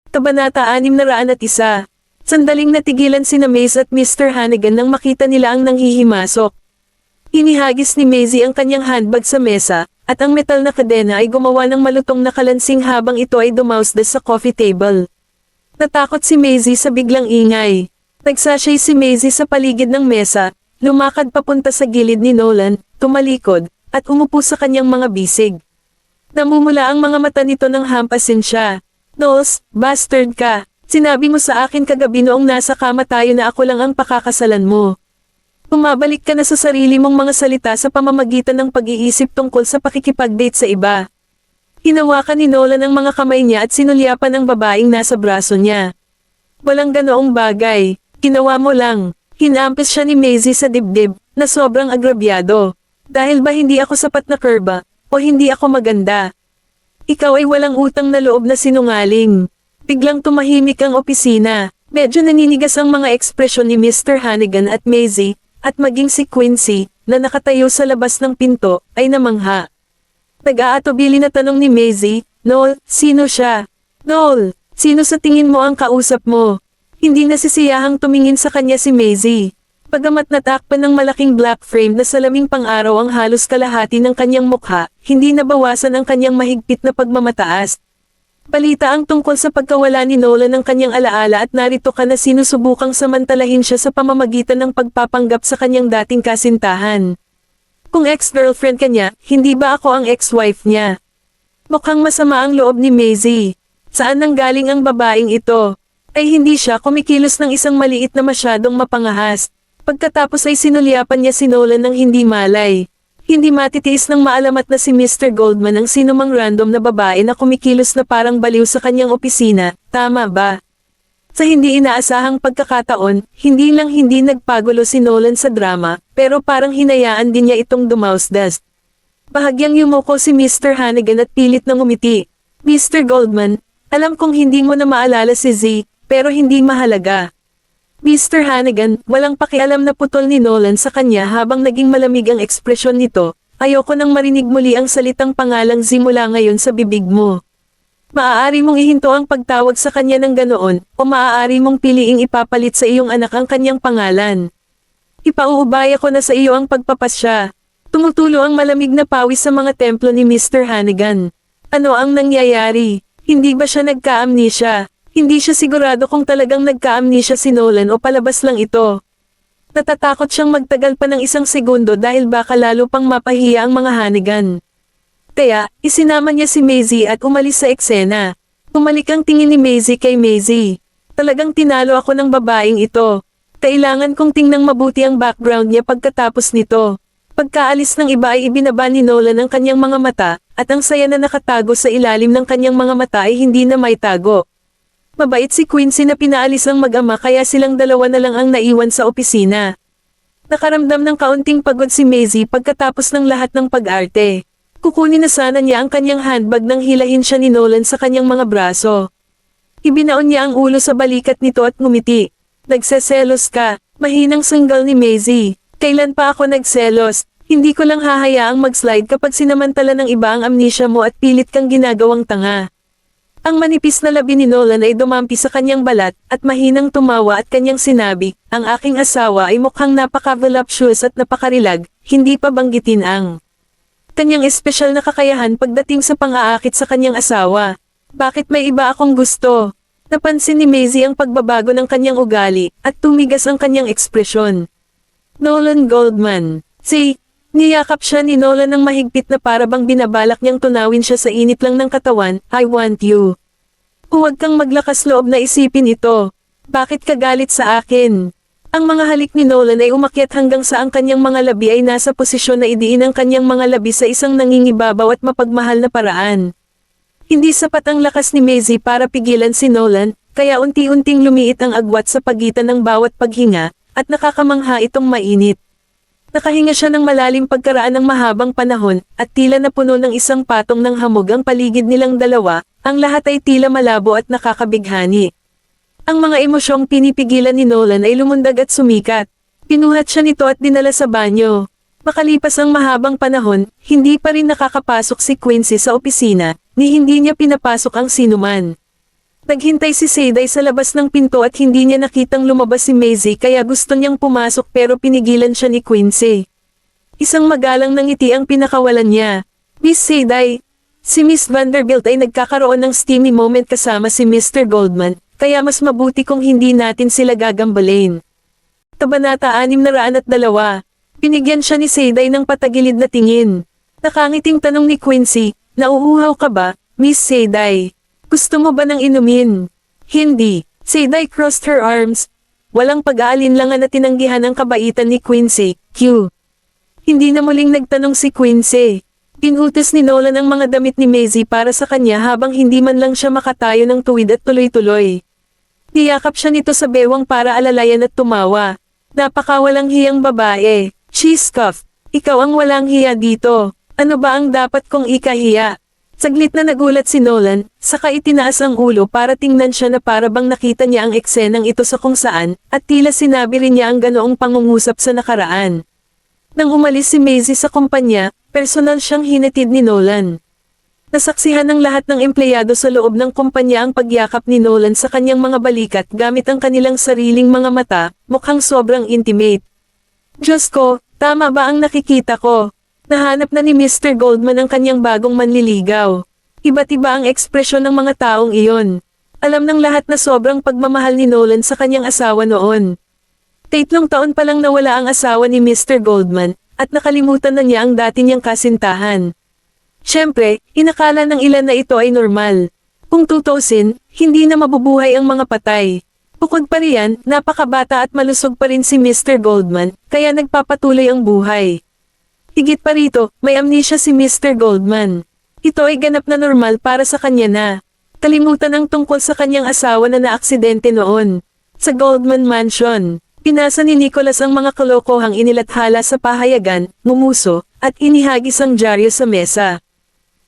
Kabanata 601. Sandaling natigilan sina Maze at Mr. Hannigan nang makita nila ang nanghihimasok. Inihagis ni Maisie ang kanyang handbag sa mesa, at ang metal na kadena ay gumawa ng malutong na kalansing habang ito ay dumausdas sa coffee table. Natakot si Maisie sa biglang ingay. Nagsashay si Maisie sa paligid ng mesa, lumakad papunta sa gilid ni Nolan, tumalikod, at umupo sa kanyang mga bisig. Namumula ang mga mata nito nang hampasin siya. "Knowles, bastard ka. Sinabi mo sa akin kagabi noong nasa kama tayo na ako lang ang pakakasalan mo. Bumabalik ka na sa sarili mong mga salita sa pamamagitan ng pag-iisip tungkol sa pakikipag-date sa iba." Hinawakan ni Nolan ang mga kamay niya at sinulyapan ang babaeng nasa braso niya. "Walang ganoong bagay. Ginawa mo lang." Hinampis siya ni Maisie sa dibdib, na sobrang agrabyado. "Dahil ba hindi ako sapat na kurba, o hindi ako maganda? Ikaw ay walang utang na loob na sinungaling." Biglang tumahimik ang opisina. Medyo naninigas ang mga ekspresyon ni Mr. Hannigan at Maisie, at maging si Quincy, na nakatayo sa labas ng pinto, ay namangha. Nag-aatubili na tanong ni Maisie, "Noel, sino siya? Noel, sino sa tingin mo ang kausap mo?" Hindi nasisiyahang tumingin sa kanya si Maisie. Bagamat natakpan ng malaking black frame na salaming pang-araw ang halos kalahati ng kanyang mukha, hindi nabawasan ang kanyang mahigpit na pagmamataas. Balita ang tungkol sa pagkawala ni Nolan ng kanyang alaala at narito ka na sinusubukang samantalahin siya sa pamamagitan ng pagpapanggap sa kanyang dating kasintahan. Kung ex-girlfriend ka niya, hindi ba ako ang ex-wife niya? Mukhang masama ang loob ni Maisie. Saan nanggaling ang babaeng ito? Ay hindi siya kumikilos ng isang maliit na masyadong mapangahas. Pagkatapos ay sinulyapan niya si Nolan ng hindi malay. Hindi matitiis ng maalamat na si Mr. Goldman ang sinumang random na babae na kumikilos na parang baliw sa kanyang opisina, tama ba? Sa hindi inaasahang pagkakataon, hindi lang hindi nagpagulo si Nolan sa drama, pero parang hinayaan din niya itong dumausdas. Bahagyang yumuko si Mr. Hannigan at pilit na ngumiti. "Mr. Goldman, alam kong hindi mo na maalala si Z, pero hindi mahalaga." Mr. Hannigan, walang pakialam na putol ni Nolan sa kanya habang naging malamig ang ekspresyon nito. "Ayoko nang marinig muli ang salitang pangalang Z mula ngayon sa bibig mo. Maaari mong ihinto ang pagtawag sa kanya ng ganoon, o maaari mong piliing ipapalit sa iyong anak ang kanyang pangalan. Ipauubaya ko na sa iyo ang pagpapasya." Tumutulo ang malamig na pawis sa mga templo ni Mr. Hannigan. Ano ang nangyayari? Hindi ba siya nagka-amnesia? Hindi siya sigurado kung talagang nagka-amnesia si Nolan o palabas lang ito. Natatakot siyang magtagal pa ng isang segundo dahil baka lalo pang mapahiya ang mga Hannigan. Kaya, isinama niya si Maisie at umalis sa eksena. Umalik ang tingin ni Maisie kay Maisie. "Talagang tinalo ako ng babaeng ito. Kailangan kong tingnang mabuti ang background niya pagkatapos nito." Pagkaalis ng iba ay ibinaba ni Nolan ang kanyang mga mata, at ang saya na nakatago sa ilalim ng kanyang mga mata ay hindi na maitago. Mabait si Quincy na pinaalis ang mag-ama kaya silang dalawa na lang ang naiwan sa opisina. Nakaramdam ng kaunting pagod si Maisie pagkatapos ng lahat ng pag-arte. Kukunin na sana niya ang kanyang handbag nang hilahin siya ni Nolan sa kanyang mga braso. Ibinaon niya ang ulo sa balikat nito at ngumiti. "Nagseselos ka," mahinang sanggal ni Maisie. "Kailan pa ako nagselos? Hindi ko lang hahayaang mag-slide kapag sinamantala ng iba ang amnesia mo at pilit kang ginagawang tanga." Ang manipis na labi ni Nolan ay dumampi sa kanyang balat, at mahinang tumawa at kanyang sinabi, "Ang aking asawa ay mukhang napaka-voluptuous at napakarilag, hindi pa banggitin ang kanyang espesyal na kakayahan pagdating sa pang-aakit sa kanyang asawa. Bakit may iba akong gusto?" Napansin ni Maisie ang pagbabago ng kanyang ugali, at tumigas ang kanyang ekspresyon. "Nolan Goldman." Niyakap siya ni Nolan ng mahigpit na parabang binabalak niyang tunawin siya sa init lang ng katawan. "I want you. Huwag kang maglakas loob na isipin ito. Bakit ka galit sa akin?" Ang mga halik ni Nolan ay umakyat hanggang sa ang kanyang mga labi ay nasa posisyon na idiin ang kanyang mga labi sa isang nangingibabaw at mapagmahal na paraan. Hindi sapat ang lakas ni Maisie para pigilan si Nolan, kaya unti-unting lumiit ang agwat sa pagitan ng bawat paghinga, at nakakamangha itong mainit. Nakahinga siya ng malalim pagkaraan ng mahabang panahon, at tila napuno ng isang patong ng hamog ang paligid nilang dalawa, ang lahat ay tila malabo at nakakabighani. Ang mga emosyong pinipigilan ni Nolan ay lumundag at sumikat. Pinuhat siya nito at dinala sa banyo. Makalipas ang mahabang panahon, hindi pa rin nakakapasok si Quincy sa opisina, ni hindi niya pinapasok ang sinuman. Naghintay si Seiday sa labas ng pinto at hindi niya nakitang lumabas si Maisie kaya gusto niyang pumasok pero pinigilan siya ni Quincy. Isang magalang na ngiti ang pinakawalan niya. Miss Seiday. Si Miss Vanderbilt ay nagkakaroon ng steamy moment kasama si Mr. Goldman, kaya mas mabuti kung hindi natin sila gagambalin. Kabanata 602. Pinigyan siya ni Seiday ng patagilid na tingin. Nakangiting tanong ni Quincy, nauuhaw ka ba, Miss Seiday? Gusto mo ba ng inumin? Hindi. Seiday crossed her arms. Walang pag-aalinlangan na tinanggihan ang kabaitan ni Quincy. Q. Hindi na muling nagtanong si Quincy. Inutos ni Nolan ang mga damit ni Maisie para sa kanya habang hindi man lang siya makatayo ng tuwid at tuloy-tuloy. Niyakap siya nito sa bewang para alalayan at tumawa. Napakawalang hiyang babae. She scoffed. Ikaw ang walang hiya dito. Ano ba ang dapat kong ikahiya? Saglit na nagulat si Nolan, saka itinaas ang ulo para tingnan siya na para bang nakita niya ang eksenang ito sa kung saan, at tila sinabi rin niya ang ganoong pangungusap sa nakaraan. Nang umalis si Maisie sa kumpanya, personal siyang hinatid ni Nolan. Nasaksihan ng lahat ng empleyado sa loob ng kumpanya ang pagyakap ni Nolan sa kanyang mga balikat gamit ang kanilang sariling mga mata, mukhang sobrang intimate. Diyos ko, tama ba ang nakikita ko? Nahanap na ni Mr. Goldman ang kanyang bagong manliligaw. Iba't iba ang ekspresyon ng mga taong iyon. Alam ng lahat na sobrang pagmamahal ni Nolan sa kanyang asawa noon. 3 taon pa lang nawala ang asawa ni Mr. Goldman, at nakalimutan na niya ang dati niyang kasintahan. Siyempre, inakala ng ilan na ito ay normal. Kung tutusin, hindi na mabubuhay ang mga patay. Bukod pa riyan, napakabata at malusog pa rin si Mr. Goldman, kaya nagpapatuloy ang buhay. Higit pa rito, may amnesia si Mr. Goldman. Ito ay ganap na normal para sa kanya na. Kalimutan ang tungkol sa kanyang asawa na naaksidente noon. Sa Goldman Mansion, pinasa ni Nicholas ang mga kalokohang inilathala sa pahayagan, ngumuso, at inihagis ang dyaryo sa mesa.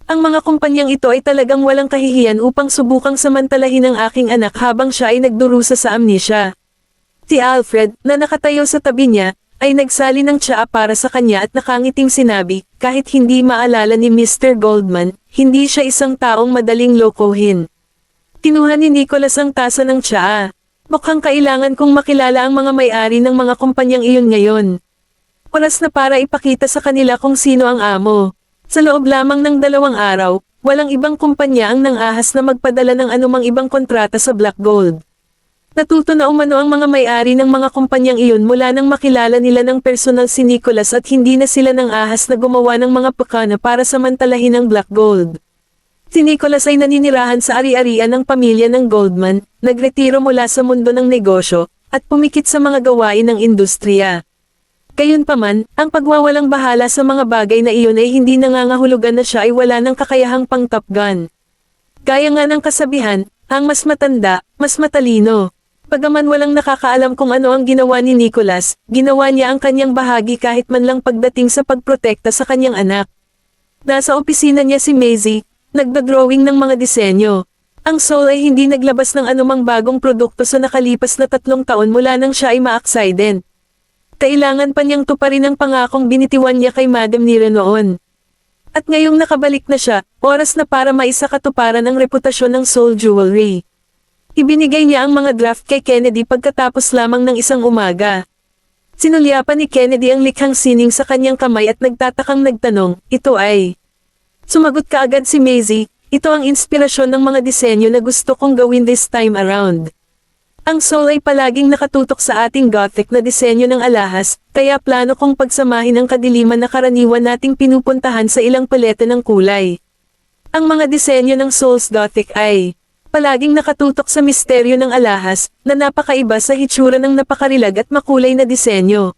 Ang mga kumpanyang ito ay talagang walang kahihiyan upang subukang samantalahin ang aking anak habang siya ay nagdurusa sa amnesia. Si Alfred, na nakatayo sa tabi niya, ay nagsali ng tsaa para sa kanya at nakangiting sinabi, kahit hindi maalala ni Mr. Goldman, hindi siya isang taong madaling lokohin. Kinuha ni Nicholas ang tasa ng tsaa. Mukhang kailangan kong makilala ang mga may-ari ng mga kumpanyang iyon ngayon. Oras na para ipakita sa kanila kung sino ang amo. Sa loob lamang ng 2 araw, walang ibang kumpanya ang nangahas na magpadala ng anumang ibang kontrata sa Black Gold. Natuto na umano ang mga may-ari ng mga kumpanyang iyon mula nang makilala nila ng personal si Nicholas at hindi na sila nang ahas na gumawa ng mga pakana para samantalahin ang Black Gold. Si Nicholas ay naninirahan sa ari-arian ng pamilya ng Goldman, nagretiro mula sa mundo ng negosyo, at pumikit sa mga gawain ng industriya. Gayunpaman, ang pagwawalang bahala sa mga bagay na iyon ay hindi nangangahulugan na siya ay wala ng kakayahang pang Top Gun. Gaya nga ng kasabihan, ang mas matanda, mas matalino. Bagaman walang nakakaalam kung ano ang ginawa ni Nicholas, ginawa niya ang kanyang bahagi kahit man lang pagdating sa pagprotekta sa kanyang anak. Nasa opisina niya si Maisie, nagdodrawing ng mga disenyo. Ang Soul ay hindi naglabas ng anumang bagong produkto sa nakalipas na 3 taon mula nang siya ay ma-accident. Kailangan pa niyang tuparin ang pangakong binitiwan niya kay Madam Nira noon. At ngayong nakabalik na siya, oras na para maisakatuparan ang reputasyon ng Soul Jewelry. Ibinigay niya ang mga draft kay Kennedy pagkatapos lamang ng isang umaga. Sinulyapan ni Kennedy ang likhang sining sa kanyang kamay at nagtatakang nagtanong, ito ay. Sumagot kaagad si Maisie, ito ang inspirasyon ng mga disenyo na gusto kong gawin this time around. Ang Soul ay palaging nakatutok sa ating Gothic na disenyo ng alahas, kaya plano kong pagsamahin ang kadiliman na karaniwan nating pinupuntahan sa ilang paleta ng kulay. Ang mga disenyo ng Soul's Gothic ay palaging nakatutok sa misteryo ng alahas, na napakaiba sa hitsura ng napakarilag at makulay na disenyo.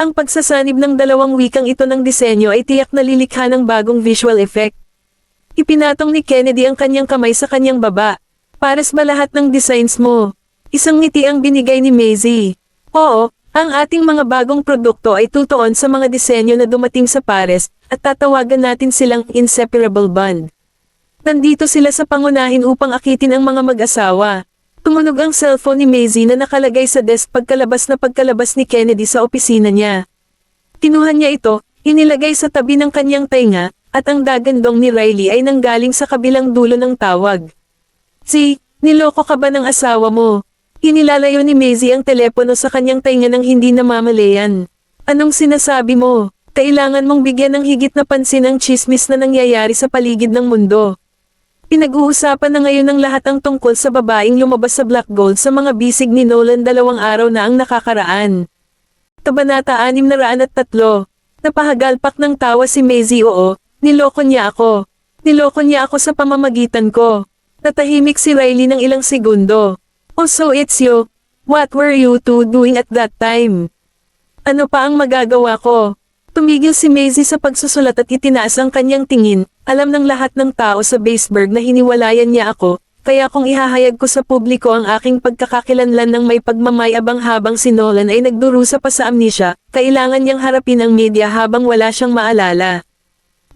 Ang pagsasanib ng 2 wikang ito ng disenyo ay tiyak na lilikha ng bagong visual effect. Ipinatong ni Kennedy ang kanyang kamay sa kanyang baba. Pares ba lahat ng designs mo? Isang ngiti ang binigay ni Maisie. Oo, ang ating mga bagong produkto ay tutuon sa mga disenyo na dumating sa pares, at tatawagan natin silang inseparable bond. Nandito sila sa pangunahin upang akitin ang mga mag-asawa. Tumunog ang cellphone ni Maisie na nakalagay sa desk pagkalabas ni Kennedy sa opisina niya. Kinuha niya ito, inilagay sa tabi ng kanyang tainga, at ang dagandong ni Riley ay nanggaling sa kabilang dulo ng tawag. Si Niloko ka ba ng asawa mo? Inilalayo ni Maisie ang telepono sa kanyang tainga ng hindi namamalayan. Anong sinasabi mo? Kailangan mong bigyan ng higit na pansin ang chismis na nangyayari sa paligid ng mundo. Pinag-uusapan na ngayon ng lahat ang tungkol sa babaeng lumabas sa Black Gold sa mga bisig ni Nolan 2 araw na ang nakakaraan. Kabanata 603. Napahagalpak ng tawa si Maisie. Oo, niloko niya ako. Niloko niya ako sa pamamagitan ko. Natahimik si Riley ng ilang segundo. Oh, so it's you. What were you two doing at that time? Ano pa ang magagawa ko? Tumigil si Maisie sa pagsusulat at itinaas ang kanyang tingin. Alam ng lahat ng tao sa Baseburg na hiniwalayan niya ako, kaya kung ihahayag ko sa publiko ang aking pagkakakilanlan ng may pagmamayabang habang si Nolan ay nagdurusa pa sa amnesia, kailangan niyang harapin ang media habang wala siyang maalala.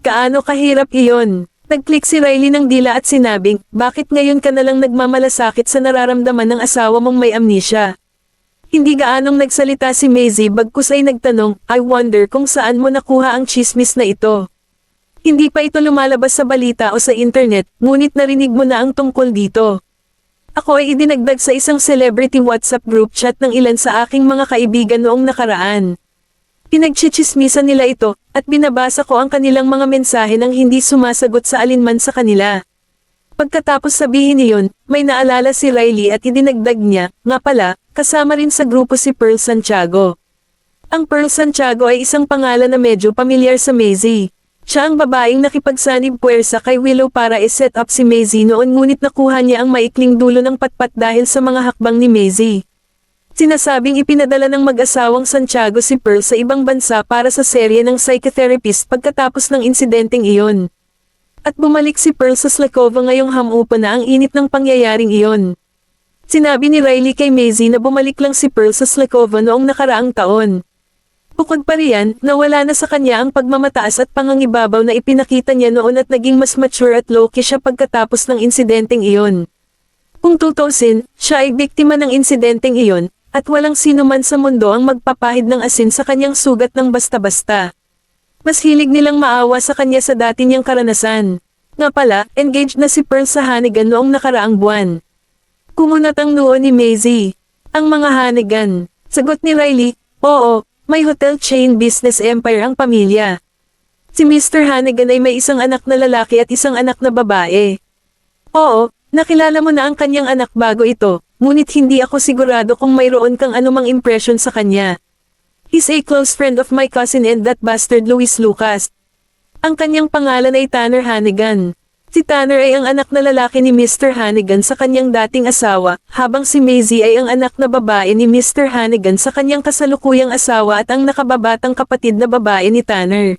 Kaano kahirap iyon? Nag-click si Riley ng dila at sinabing, bakit ngayon ka nalang nagmamalasakit sa nararamdaman ng asawa mong may amnesia? Hindi gaanong nagsalita si Maisie bagkus ay nagtanong, I wonder kung saan mo nakuha ang chismis na ito. Hindi pa ito lumalabas sa balita o sa internet, ngunit narinig mo na ang tungkol dito. Ako ay idinagdag sa isang celebrity WhatsApp group chat ng ilan sa aking mga kaibigan noong nakaraan. Pinagchichismisan nila ito, at binabasa ko ang kanilang mga mensahe nang hindi sumasagot sa alinman sa kanila. Pagkatapos sabihin niyon, may naalala si Riley at idinagdag niya, nga pala, kasama rin sa grupo si Pearl Santiago. Ang Pearl Santiago ay isang pangalan na medyo pamilyar sa Maisie. Siya ang babaeng nakipagsanib puwersa kay Willow para i-set up si Maisie noon ngunit nakuha niya ang maikling dulo ng patpat dahil sa mga hakbang ni Maisie. Sinasabing ipinadala ng mag-asawang Santiago si Pearl sa ibang bansa para sa serye ng psychotherapist pagkatapos ng insidenteng iyon. At bumalik si Pearl sa Slakova ngayong hamupa na ang init ng pangyayaring iyon. Sinabi ni Riley kay Maisie na bumalik lang si Pearl sa Slakova noong nakaraang taon. Bukod pa riyan, nawala na sa kanya ang pagmamataas at pangangibabaw na ipinakita niya noon at naging mas mature at low-key siya pagkatapos ng insidenteng iyon. Kung tutusin, siya ay biktima ng insidenteng iyon, at walang sino man sa mundo ang magpapahid ng asin sa kanyang sugat ng basta-basta. Mas hilig nilang maawa sa kanya sa dati niyang karanasan. Nga pala, engaged na si Pearl sa Hannigan noong nakaraang buwan. Kumunat ang noo ni Maisie. Ang mga Hannigan. Sagot ni Riley, oo. May hotel chain business empire ang pamilya. Si Mr. Hannigan ay may isang anak na lalaki at isang anak na babae. Oo, nakilala mo na ang kanyang anak bago ito, ngunit hindi ako sigurado kung mayroon kang anumang impression sa kanya. He's a close friend of my cousin and that bastard Luis Lucas. Ang kanyang pangalan ay Tanner Hannigan. Si Tanner ay ang anak na lalaki ni Mr. Hannigan sa kanyang dating asawa, habang si Maisie ay ang anak na babae ni Mr. Hannigan sa kanyang kasalukuyang asawa at ang nakababatang kapatid na babae ni Tanner.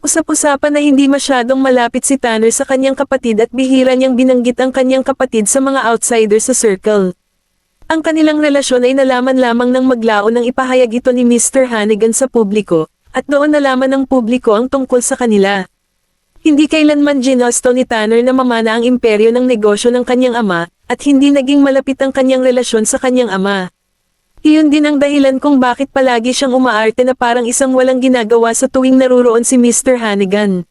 Usap-usapan na hindi masyadong malapit si Tanner sa kanyang kapatid at bihira niyang binanggit ang kanyang kapatid sa mga outsider sa circle. Ang kanilang relasyon ay nalaman lamang ng maglao nang ipahayag ito ni Mr. Hannigan sa publiko, at doon nalaman ng publiko ang tungkol sa kanila. Hindi kailanman ginusto ni Tanner na mamana ang imperyo ng negosyo ng kanyang ama, at hindi naging malapit ang kanyang relasyon sa kanyang ama. Iyon din ang dahilan kung bakit palagi siyang umaarte na parang isang walang ginagawa sa tuwing naruroon si Mr. Hannigan.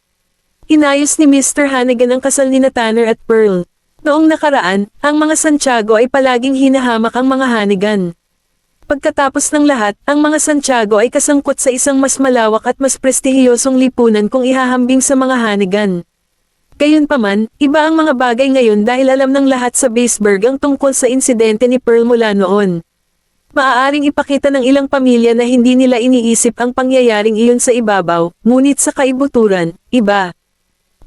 Inayos ni Mr. Hannigan ang kasal ni Tanner at Pearl. Noong nakaraan, ang mga Santiago ay palaging hinahamak ang mga Hannigan. Pagkatapos ng lahat, ang mga Santiago ay kasangkot sa isang mas malawak at mas prestihiyosong lipunan kung ihahambing sa mga Hannigan. Gayunpaman, iba ang mga bagay ngayon dahil alam ng lahat sa Baseburg ang tungkol sa insidente ni Pearl mula noon. Maaaring ipakita ng ilang pamilya na hindi nila iniisip ang pangyayaring iyon sa ibabaw, ngunit sa kaibuturan, iba.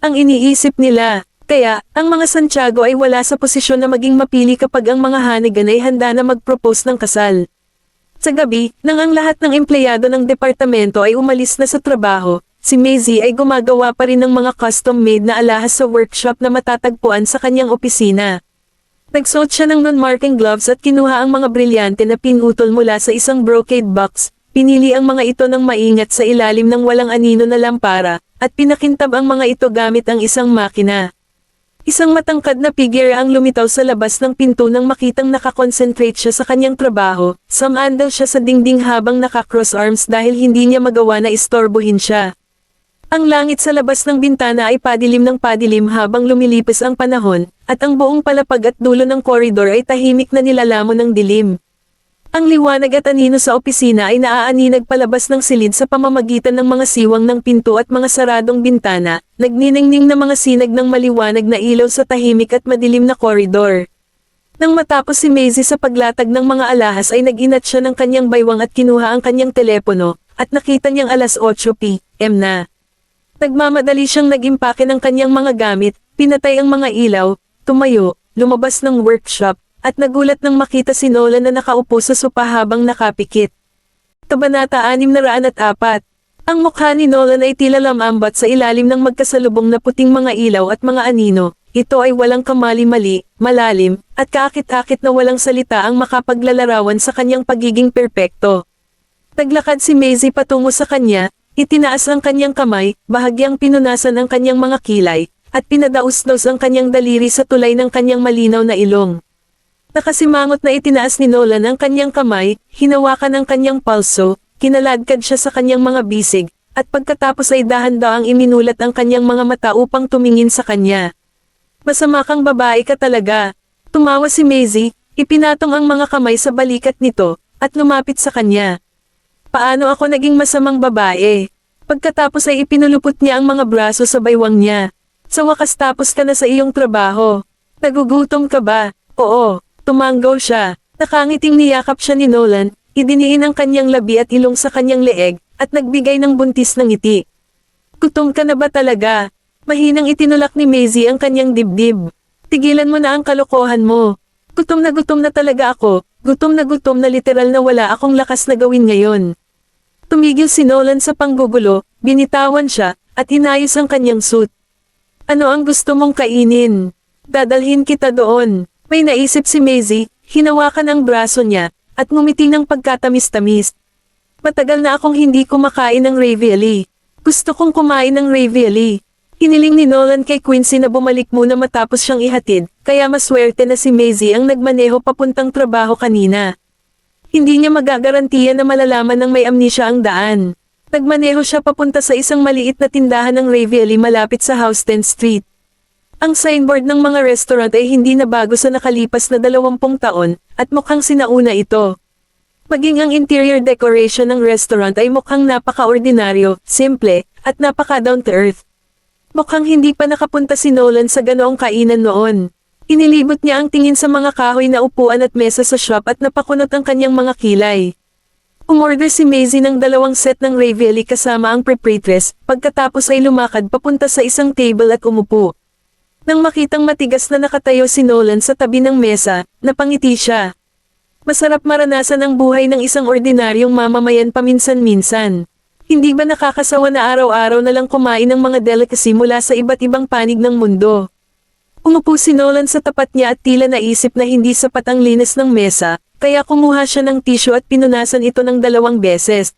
Ang iniisip nila. Kaya, ang mga Santiago ay wala sa posisyon na maging mapili kapag ang mga Hannigan ay handa na mag-propose ng kasal. Sa gabi, nang ang lahat ng empleyado ng departamento ay umalis na sa trabaho, si Maisie ay gumagawa pa rin ng mga custom-made na alahas sa workshop na matatagpuan sa kanyang opisina. Nagsuot siya ng non-marking gloves at kinuha ang mga brilyante na pinutol mula sa isang brocade box, pinili ang mga ito ng maingat sa ilalim ng walang anino na lampara, at pinakintab ang mga ito gamit ang isang makina. Isang matangkad na figure ang lumitaw sa labas ng pinto nang makitang nakakonsentrate siya sa kanyang trabaho, sumandal siya sa dingding habang naka-cross arms dahil hindi niya magawa na istorbohin siya. Ang langit sa labas ng bintana ay padilim ng padilim habang lumilipas ang panahon, at ang buong palapag at dulo ng koridor ay tahimik na nilalamon ng dilim. Ang liwanag at anino sa opisina ay naaaninag palabas ng silid sa pamamagitan ng mga siwang ng pinto at mga saradong bintana, nagniningning na mga sinag ng maliwanag na ilaw sa tahimik at madilim na koridor. Nang matapos si Maisie sa paglatag ng mga alahas ay nag-inat siya ng kanyang baywang at kinuha ang kanyang telepono, at nakita niyang alas 8 p.m. na. Nagmamadali siyang nag-impake ng kanyang mga gamit, pinatay ang mga ilaw, tumayo, lumabas ng workshop, at nagulat nang makita si Nolan na nakaupo sa sopa habang nakapikit. Kabanata 604. Ang mukha ni Nolan ay tila lamambat sa ilalim ng magkasalubong na puting mga ilaw at mga anino. Ito ay walang kamali-mali, malalim, at kaakit-akit na walang salita ang makapaglalarawan sa kanyang pagiging perpekto. Naglakad si Maisie patungo sa kanya, itinaas ang kanyang kamay, bahagyang pinunasan ang kanyang mga kilay, at pinadaos-daos ang kanyang daliri sa tulay ng kanyang malinaw na ilong. Nakasimangot na itinaas ni Nolan ang kanyang kamay, hinawakan ang kanyang palso, kinaladkad siya sa kanyang mga bisig, at pagkatapos ay dahan-daang iminulat ang kanyang mga mata upang tumingin sa kanya. Masama kang babae ka talaga. Tumawa si Maisie, ipinatong ang mga kamay sa balikat nito, at lumapit sa kanya. Paano ako naging masamang babae? Pagkatapos ay ipinulupot niya ang mga braso sa baywang niya. Sa wakas tapos ka na sa iyong trabaho. Nagugutom ka ba? Oo, tumanggaw siya. Nakangiting niyakap siya ni Nolan, idiniin ang kanyang labi at ilong sa kanyang leeg, at nagbigay ng buntis na ngiti. Gutom ka na ba talaga? Mahinang itinulak ni Maisie ang kanyang dibdib. Tigilan mo na ang kalokohan mo. Gutom na talaga ako, gutom na literal na wala akong lakas na gawin ngayon. Tumigil si Nolan sa panggugulo, binitawan siya, at inayos ang kanyang suit. Ano ang gusto mong kainin? Dadalhin kita doon. May naisip si Maisie, hinawakan ang braso niya, at ngumiti ng pagkatamis-tamis. Matagal na akong hindi kumakain ng ravioli. Gusto kong kumain ng ravioli. Hiniling ni Nolan kay Quincy na bumalik muna matapos siyang ihatid, kaya maswerte na si Maisie ang nagmaneho papuntang trabaho kanina. Hindi niya magagarantiya na malalaman ng may amnesia ang daan. Nagmaneho siya papunta sa isang maliit na tindahan ng ravioli malapit sa Houston Street. Ang signboard ng mga restaurant ay hindi na bago sa nakalipas na 20 taon, at mukhang sinauna ito. Maging ang interior decoration ng restaurant ay mukhang napaka-ordinaryo, simple, at napaka-down to earth. Mukhang hindi pa nakapunta si Nolan sa ganoong kainan noon. Inilibot niya ang tingin sa mga kahoy na upuan at mesa sa shop at napakunot ang kanyang mga kilay. Umorder si Maisie ng 2 set ng ravioli kasama ang preparatress, pagkatapos ay lumakad papunta sa isang table at umupo. Nang makitang matigas na nakatayo si Nolan sa tabi ng mesa, napangiti siya. Masarap maranasan ang buhay ng isang ordinaryong mamamayan paminsan-minsan. Hindi ba nakakasawa na araw-araw na lang kumain ng mga delicacy mula sa iba't ibang panig ng mundo? Umupo si Nolan sa tapat niya at tila naisip na hindi sapat ang linis ng mesa, kaya kumuha siya ng tissue at pinunasan ito ng 2 beses.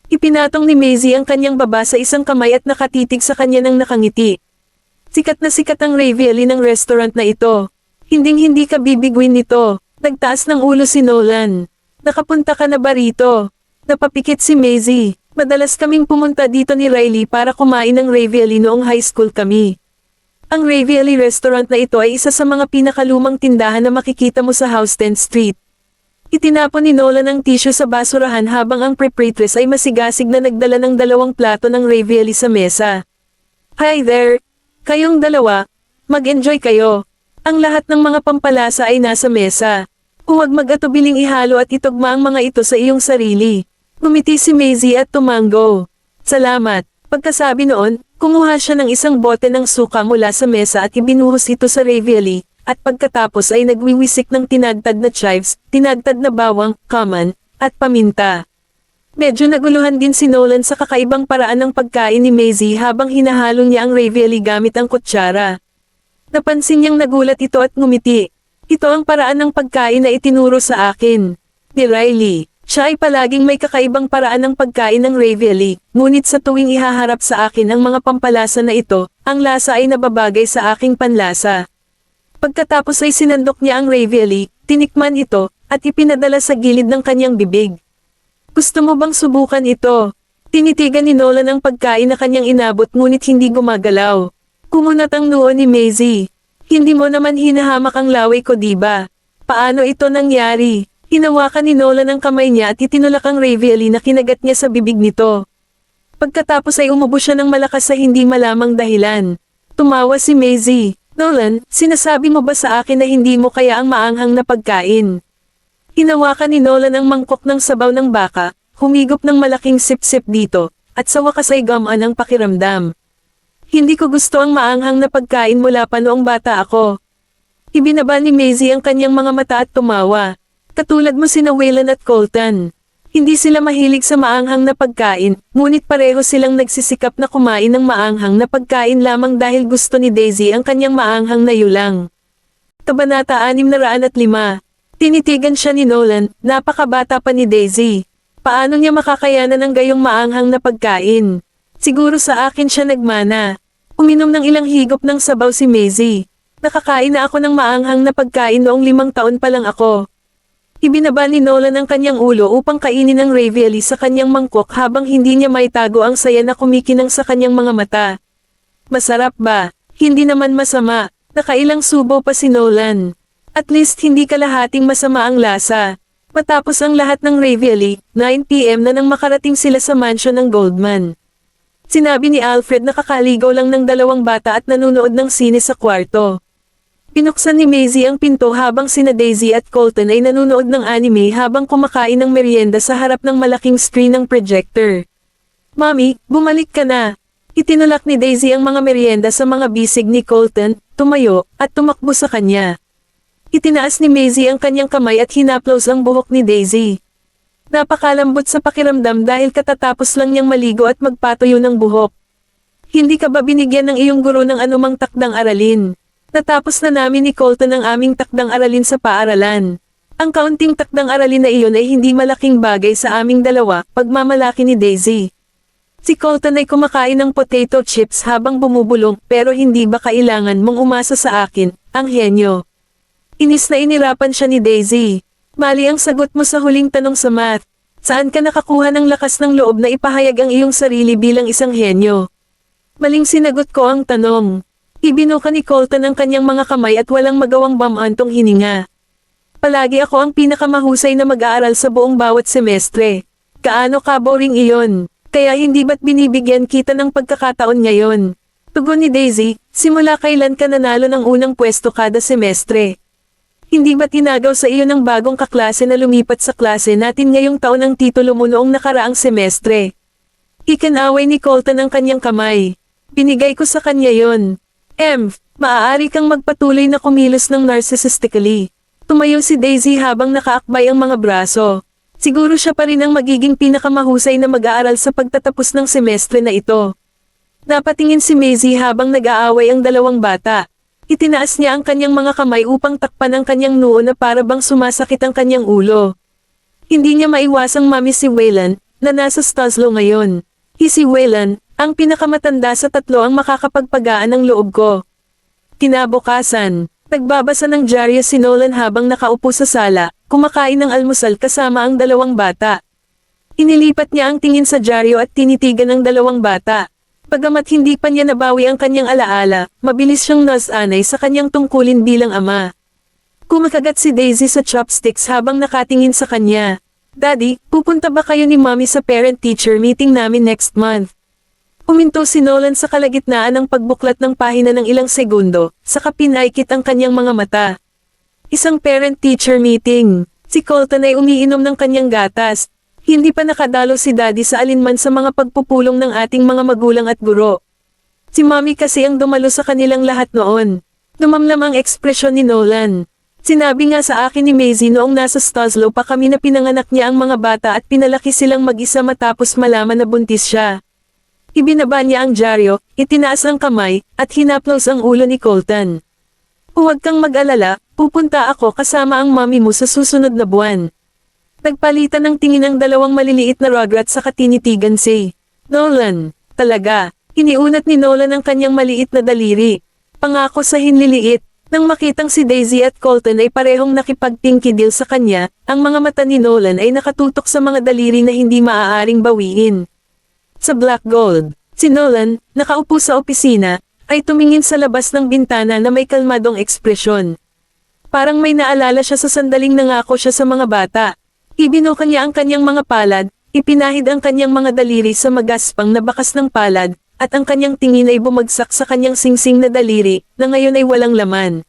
Ipinatong ni Maisie ang kanyang baba sa isang kamay at nakatitig sa kanya ng nakangiti. Sikat na sikat ang ravioli ng restaurant na ito. Hinding-hindi ka bibiguin nito. Nagtaas ng ulo si Nolan. Nakapunta ka na ba rito? Napapikit si Maisie. Madalas kaming pumunta dito ni Riley para kumain ng ravioli noong high school kami. Ang ravioli restaurant na ito ay isa sa mga pinakalumang tindahan na makikita mo sa Houston Street. Itinapon ni Nolan ang tissue sa basurahan habang ang preparatress ay masigasig na nagdala ng 2 plato ng ravioli sa mesa. Hi there! Kayong dalawa, mag-enjoy kayo. Ang lahat ng mga pampalasa ay nasa mesa. Huwag mag-atubiling ihalo at itugma ang mga ito sa iyong sarili. Ngumiti si Maisie at tumango. Salamat. Pagkasabi noon, kumuha siya ng isang bote ng suka mula sa mesa at ibinuhos ito sa ravioli, at pagkatapos ay nagwiwisik ng tinadtad na chives, tinadtad na bawang, kaman, at paminta. Medyo naguluhan din si Nolan sa kakaibang paraan ng pagkain ni Maisie habang hinahalo niya ang ravioli gamit ang kutsara. Napansin niyang nagulat ito at ngumiti. Ito ang paraan ng pagkain na itinuro sa akin ni Riley. Siya ay palaging may kakaibang paraan ng pagkain ng ravioli, ngunit sa tuwing ihaharap sa akin ang mga pampalasa na ito, ang lasa ay nababagay sa aking panlasa. Pagkatapos ay sinandok niya ang ravioli, tinikman ito, at ipinadala sa gilid ng kanyang bibig. Gusto mo bang subukan ito? Tinitigan ni Nolan ang pagkain na kanyang inabot ngunit hindi gumagalaw. Kumunat ang noo ni Maisie. Hindi mo naman hinahamak ang laway ko diba? Paano ito nangyari? Hinawakan ni Nolan ang kamay niya at itinulak ang ravioli na kinagat niya sa bibig nito. Pagkatapos ay umubo siya ng malakas sa hindi malamang dahilan. Tumawa si Maisie. Nolan, sinasabi mo ba sa akin na hindi mo kaya ang maanghang na pagkain? Hinawakan ni Nolan ang mangkok ng sabaw ng baka, humigop ng malaking sip-sip dito, at sa wakas ay gumaan ang pakiramdam. Hindi ko gusto ang maanghang na pagkain mula pa noong bata ako. Ibinaba ni Maisie ang kanyang mga mata at tumawa. Katulad mo sina Waylon at Colton. Hindi sila mahilig sa maanghang na pagkain, ngunit pareho silang nagsisikap na kumain ng maanghang na pagkain lamang dahil gusto ni Daisy ang kanyang maanghang na yulang. Kabanata 605. Tinitigan siya ni Nolan, napakabata pa ni Daisy. Paano niya makakayanan ng gayong maanghang na pagkain? Siguro sa akin siya nagmana. Uminom ng ilang higop ng sabaw si Maisie. Nakakain na ako ng maanghang na pagkain noong 5 taon pa lang ako. Ibinaba ni Nolan ang kanyang ulo upang kainin ang ravioli sa kanyang mangkok habang hindi niya maitago ang saya na kumikinang sa kanyang mga mata. Masarap ba? Hindi naman masama. Nakailang subo pa si Nolan. At least hindi kalahating masama ang lasa. Matapos ang lahat ng ravioli, 9 PM na nang makarating sila sa mansion ng Goldman. Sinabi ni Alfred na kakaligaw lang ng 2 bata at nanonood ng sine sa kwarto. Pinuksan ni Maisie ang pinto habang sina Daisy at Colton ay nanonood ng anime habang kumakain ng merienda sa harap ng malaking screen ng projector. Mommy, bumalik ka na. Itinulak ni Daisy ang mga merienda sa mga bisig ni Colton, tumayo, at tumakbo sa kanya. Itinaas ni Maisie ang kanyang kamay at hinaplos ang buhok ni Daisy. Napakalambot sa pakiramdam dahil katatapos lang niyang maligo at magpatuyo ng buhok. Hindi ka ba binigyan ng iyong guro ng anumang takdang aralin? Natapos na namin ni Colton ang aming takdang aralin sa paaralan. Ang kaunting takdang aralin na iyon ay hindi malaking bagay sa aming dalawa, pagmamalaki ni Daisy. Si Colton ay kumakain ng potato chips habang bumubulong, pero hindi ba kailangan mong umasa sa akin, ang henyo? Inis na inirapan siya ni Daisy. Mali ang sagot mo sa huling tanong sa math. Saan ka nakakuha ng lakas ng loob na ipahayag ang iyong sarili bilang isang henyo? Maling sinagot ko ang tanong. Ibinuka ni Colton ang kanyang mga kamay at walang magawang bamantong hininga. Palagi ako ang pinakamahusay na mag-aaral sa buong bawat semestre. Kaano ka boring iyon? Kaya hindi ba't binibigyan kita ng pagkakataon ngayon? Tugon ni Daisy, simula kailan ka nanalo ng unang pwesto kada semestre? Hindi ba't tinagaw sa iyo ng bagong kaklase na lumipat sa klase natin ngayong taon ang titulo mo noong nakaraang semestre? Ikinaway ni Colton ang kanyang kamay. Binigay ko sa kanya yon. Maaari kang magpatuloy na kumilos ng narcissistically. Tumayo si Daisy habang nakaakbay ang mga braso. Siguro siya pa rin ang magiging pinakamahusay na mag-aaral sa pagtatapos ng semestre na ito. Napatingin si Maisie habang nag-aaway ang 2 bata. Itinaas niya ang kanyang mga kamay upang takpan ang kanyang noo na para bang sumasakit ang kanyang ulo. Hindi niya maiwasang mami si Waylon, na nasa Stunslow ngayon. Si Waylon, ang pinakamatanda sa 3 ang makakapagpagaan ng loob ko. Kinabukasan, nagbabasa ng dyaryo si Nolan habang nakaupo sa sala, kumakain ng almusal kasama ang 2 bata. Inilipat niya ang tingin sa dyaryo at tinitigan ang 2 bata. Bagamat hindi pa niya nabawi ang kanyang alaala, mabilis siyang nasanay sa kanyang tungkulin bilang ama. Kumakagat si Daisy sa chopsticks habang nakatingin sa kanya. Daddy, pupunta ba kayo ni Mommy sa parent-teacher meeting namin next month? Uminto si Nolan sa kalagitnaan ng pagbuklat ng pahina ng ilang segundo, saka pinaikit ang kanyang mga mata. Isang parent-teacher meeting. Si Colton ay umiinom ng kanyang gatas. Hindi pa nakadalo si Daddy sa alinman sa mga pagpupulong ng ating mga magulang at guro. Si Mommy kasi ang dumalo sa kanilang lahat noon. Dumamlam ang ekspresyon ni Nolan. Sinabi nga sa akin ni Maisie noong nasa Stunslow pa kami na pinanganak niya ang mga bata at pinalaki silang mag-isa matapos malaman na buntis siya. Ibinaba niya ang dyaryo, itinaas ang kamay, at hinaplos ang ulo ni Colton. Huwag kang mag-alala, pupunta ako kasama ang mommy mo sa susunod na buwan. Nagpalitan ng tingin ang 2 maliliit na Rugrats sa katinitigan si Nolan. Talaga, iniunat ni Nolan ang kanyang maliit na daliri. Pangako sa hinliliit. Nang makitang si Daisy at Colton ay parehong nakipagtingkidil sa kanya, ang mga mata ni Nolan ay nakatutok sa mga daliri na hindi maaaring bawiin. Sa Black Gold, si Nolan, nakaupo sa opisina, ay tumingin sa labas ng bintana na may kalmadong ekspresyon. Parang may naalala siya sa sandaling nangako siya sa mga bata. Ibinuka niya ang kanyang mga palad, ipinahid ang kanyang mga daliri sa magaspang na bakas ng palad, at ang kanyang tingin ay bumagsak sa kanyang singsing na daliri, na ngayon ay walang laman.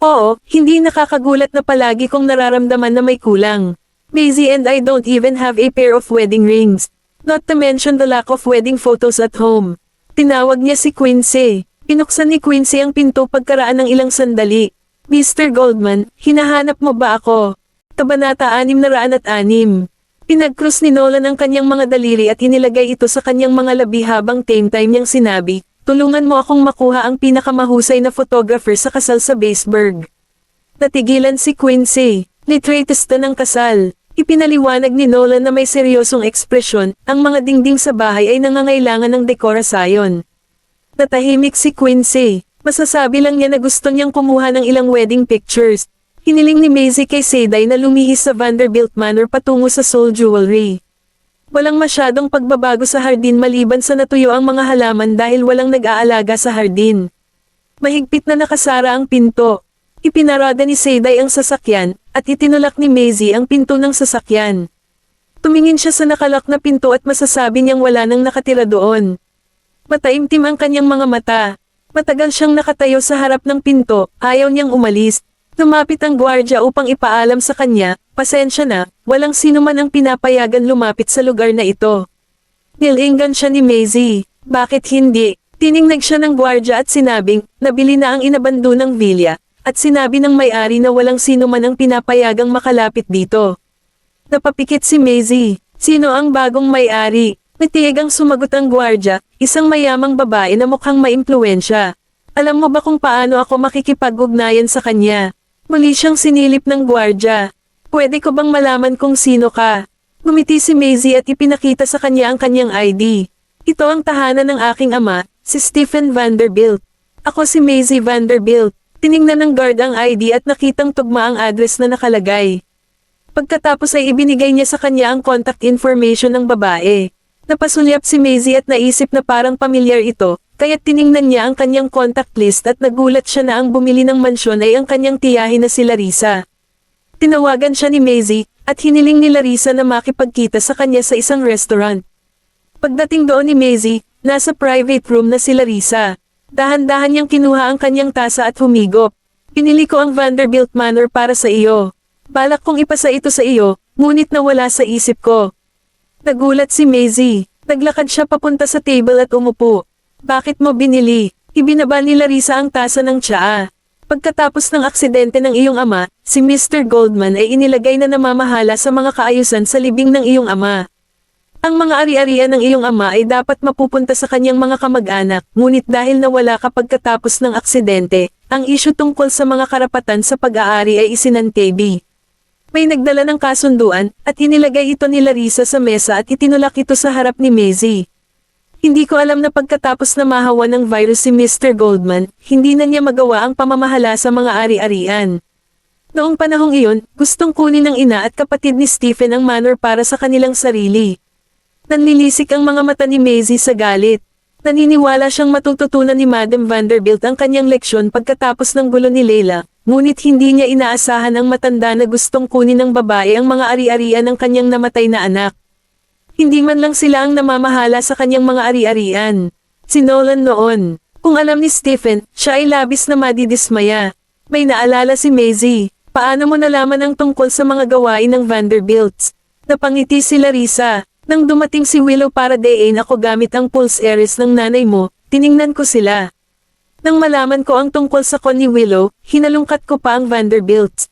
Oo, hindi nakakagulat na palagi kong nararamdaman na may kulang. Maisie and I don't even have a pair of wedding rings. Not to mention the lack of wedding photos at home. Tinawag niya si Quincy. Pinuksan ni Quincy ang pinto pagkaraan ng ilang sandali. Mr. Goldman, hinahanap mo ba ako? Kabanata 606. Pinag-cross ni Nolan ang kanyang mga daliri at inilagay ito sa kanyang mga labi habang time niyang sinabi, tulungan mo akong makuha ang pinakamahusay na photographer sa kasal sa Baseburg. Natigilan si Quincy. Litratista ng kasal. Ipinaliwanag ni Nolan na may seryosong ekspresyon, ang mga dingding sa bahay ay nangangailangan ng dekorasyon. Natahimik si Quincy. Masasabi lang niya na gusto niyang kumuha ng ilang wedding pictures. Hiniling ni Maisie kay Seyday na lumihis sa Vanderbilt Manor patungo sa Soul Jewelry. Walang masyadong pagbabago sa hardin maliban sa natuyo ang mga halaman dahil walang nag-aalaga sa hardin. Mahigpit na nakasara ang pinto. Ipinarada ni Seyday ang sasakyan, at itinulak ni Maisie ang pinto ng sasakyan. Tumingin siya sa nakalak na pinto at masasabi niyang wala nang nakatira doon. Mataimtim ang kanyang mga mata. Matagal siyang nakatayo sa harap ng pinto, ayaw niyang umalis. Lumapit ang gwardya upang ipaalam sa kanya, pasensya na, walang sino man ang pinapayagan lumapit sa lugar na ito. Nilingan siya ni Maisie. Bakit hindi? Tiningnan siya ng gwardya at sinabing, nabili na ang inabando ng villa. At sinabi ng may-ari na walang sino man ang pinapayagang makalapit dito. Napapikit si Maisie. Sino ang bagong may-ari? Natiyagang sumagot ang gwardya, isang mayamang babae na mukhang maimpluwensya. Alam mo ba kung paano ako makikipag-ugnayan sa kanya? Muli siyang sinilip ng gwardya. Pwede ko bang malaman kung sino ka? Ngumiti si Maisie at ipinakita sa kanya ang kanyang ID. Ito ang tahanan ng aking ama, si Stephen Vanderbilt. Ako si Maisie Vanderbilt. Tiningnan ng guard ang ID at nakitang tugma ang address na nakalagay. Pagkatapos ay ibinigay niya sa kanya ang contact information ng babae. Napasulyap si Maisie at naisip na parang pamilyar ito, kaya't tiningnan niya ang kanyang contact list at nagulat siya na ang bumili ng mansyon ay ang kanyang tiyahin na si Larissa. Tinawagan siya ni Maisie, at hiniling ni Larissa na makipagkita sa kanya sa isang restaurant. Pagdating doon ni Maisie, nasa private room na si Larissa. Dahan-dahan niyang kinuha ang kanyang tasa at humigop. Pinili ko ang Vanderbilt Manor para sa iyo. Balak kong ipasa ito sa iyo, ngunit nawala sa isip ko. Nagulat si Maisie. Naglakad siya papunta sa table at umupo. Bakit mo binili? Ibinaba ni Larissa ang tasa ng tsaa. Pagkatapos ng aksidente ng iyong ama, si Mr. Goldman ay inilagay na namamahala sa mga kaayusan sa libing ng iyong ama. Ang mga ari-arian ng iyong ama ay dapat mapupunta sa kanyang mga kamag-anak, ngunit dahil nawala ka pagkatapos ng aksidente, ang isyu tungkol sa mga karapatan sa pag-aari ay isinantabi. May nagdala ng kasunduan, at inilagay ito ni Larissa sa mesa at itinulak ito sa harap ni Maisie. Hindi ko alam na pagkatapos na mahawa ng virus si Mr. Goldman, hindi na niya magawa ang pamamahala sa mga ari-arian. Noong panahong iyon, gustong kunin ng ina at kapatid ni Stephen ang manor para sa kanilang sarili. Nanlilisik ang mga mata ni Maisie sa galit. Naniniwala siyang matututunan ni Madam Vanderbilt ang kanyang leksyon pagkatapos ng gulo ni Leila, ngunit hindi niya inaasahan ang matanda na gustong kunin ng babae ang mga ari-arian ng kanyang namatay na anak. Hindi man lang sila ang namamahala sa kanyang mga ari-arian. Si Nolan noon. Kung alam ni Stephen, siya ay labis na madidismaya. May naalala si Maisie. Paano mo nalaman ang tungkol sa mga gawain ng Vanderbilts? Napangiti si Larissa. Nang dumating si Willow para dayin ako gamit ang pulse eris ng nanay mo, tiningnan ko sila. Nang malaman ko ang tungkol sa kon ni Willow, hinalungkat ko pa ang Vanderbilts.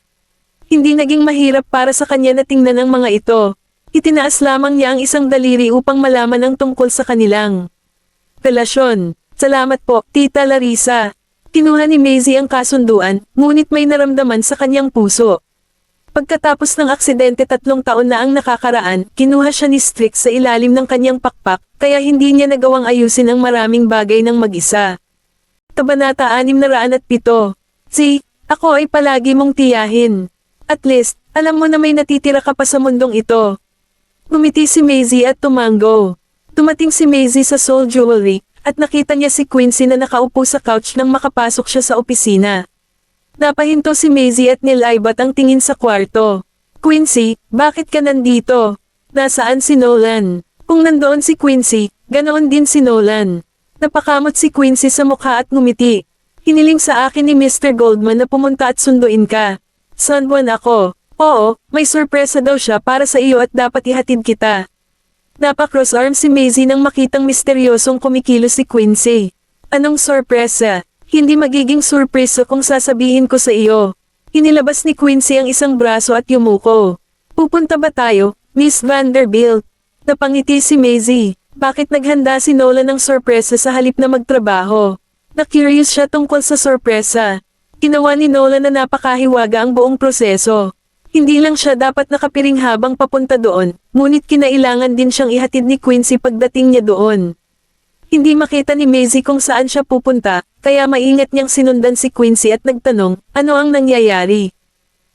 Hindi naging mahirap para sa kanya na tingnan ang mga ito. Itinaas lamang niya ang isang daliri upang malaman ang tungkol sa kanilang relasyon. Salamat po, Tita Larissa. Kinuha ni Maisie ang kasunduan, ngunit may naramdaman sa kanyang puso. Pagkatapos ng aksidente 3 taon na ang nakakaraan, kinuha siya ni Strix sa ilalim ng kanyang pakpak, kaya hindi niya nagawang ayusin ang maraming bagay ng mag-isa. Kabanata 607. Ako ay palagi mong tiyahin. At least, alam mo na may natitira ka pa sa mundong ito. Ngumiti si Maisie at tumango. Tumating si Maisie sa Soul Jewelry, at nakita niya si Quincy na nakaupo sa couch nang makapasok siya sa opisina. Napahinto si Maisie at nilaibat ang tingin sa kwarto. Quincy, bakit ka nandito? Nasaan si Nolan? Kung nandoon si Quincy, ganoon din si Nolan. Napakamot si Quincy sa mukha at ngumiti. Hiniling sa akin ni Mr. Goldman na pumunta at sunduin ka. San Juan ako. Oo, may sorpresa daw siya para sa iyo at dapat ihatid kita. Napakross arm si Maisie nang makitang misteryosong kumikilos si Quincy. Anong sorpresa? Hindi magiging sorpresa kung sasabihin ko sa iyo. Inilabas ni Quincy ang isang braso at yumuko. Pupunta ba tayo, Miss Vanderbilt? Napangiti si Maisie. Bakit naghanda si Nolan ng sorpresa sa halip na magtrabaho? Na-curious siya tungkol sa sorpresa. Ginawa ni Nolan na napakahiwaga ang buong proseso. Hindi lang siya dapat nakapiring habang papunta doon, ngunit kinailangan din siyang ihatid ni Quincy pagdating niya doon. Hindi makita ni Maisie kung saan siya pupunta, kaya maingat niyang sinundan si Quincy at nagtanong, ano ang nangyayari?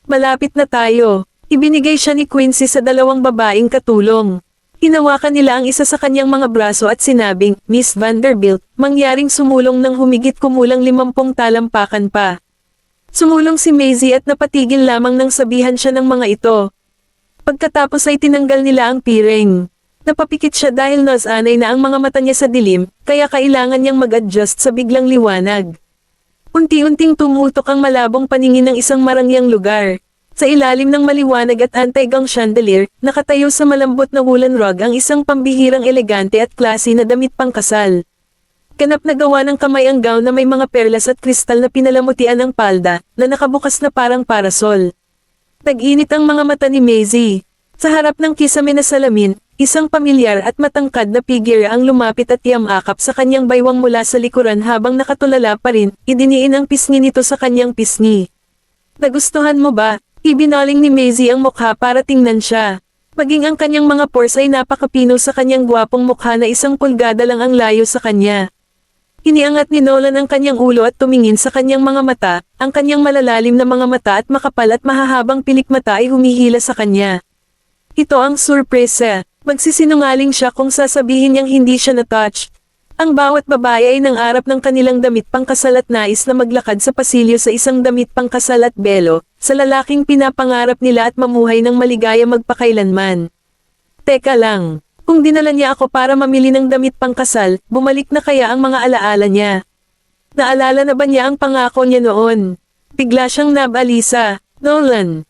Malapit na tayo. Ibinigay siya ni Quincy sa dalawang babaeng katulong. Hinawakan nila ang isa sa kanyang mga braso at sinabing, Miss Vanderbilt, mangyaring sumulong ng humigit kumulang 50 talampakan pa. Sumulong si Maisie at napatigil lamang nang sabihan siya ng mga ito. Pagkatapos ay tinanggal nila ang piring. Napapikit siya dahil nasanay na ang mga mata niya sa dilim, kaya kailangan niyang mag-adjust sa biglang liwanag. Unti-unting tumutok ang malabong paningin ng isang marangyang lugar. Sa ilalim ng maliwanag at anti-gang chandelier, nakatayo sa malambot na woolen rug ang isang pambihirang elegante at klase na damit pangkasal. Ganap na gawa ng kamay ang gown na may mga perlas at kristal na pinalamutian ng palda, na nakabukas na parang parasol. Nag-init ang mga mata ni Maisie. Sa harap ng kisame na salamin, isang pamilyar at matangkad na figure ang lumapit at yamakap sa kanyang baywang mula sa likuran habang nakatulala pa rin, idiniin ang pisngi nito sa kanyang pisngi. Nagustuhan mo ba? Ibinaling ni Maisie ang mukha para tingnan siya. Maging ang kanyang mga pores ay napakapino sa kanyang gwapong mukha na 1 pulgada lang ang layo sa kanya. Iniangat ni Nolan ang kanyang ulo at tumingin sa kanyang mga mata, ang kanyang malalalim na mga mata at makapal at mahahabang pilik mata ay humihila sa kanya. Ito ang sorpresa. Magsisinungaling siya kung sasabihin niyang hindi siya na-touch. Ang bawat babae ay nangarap ng kanilang damit pangkasal at nais na maglakad sa pasilyo sa isang damit pangkasal at belo, sa lalaking pinapangarap nila at mamuhay ng maligaya magpakailanman. Teka lang, kung dinala niya ako para mamili ng damit pangkasal, bumalik na kaya ang mga alaala niya? Naalala na ba niya ang pangako niya noon? Bigla siyang nabalisa. Nolan.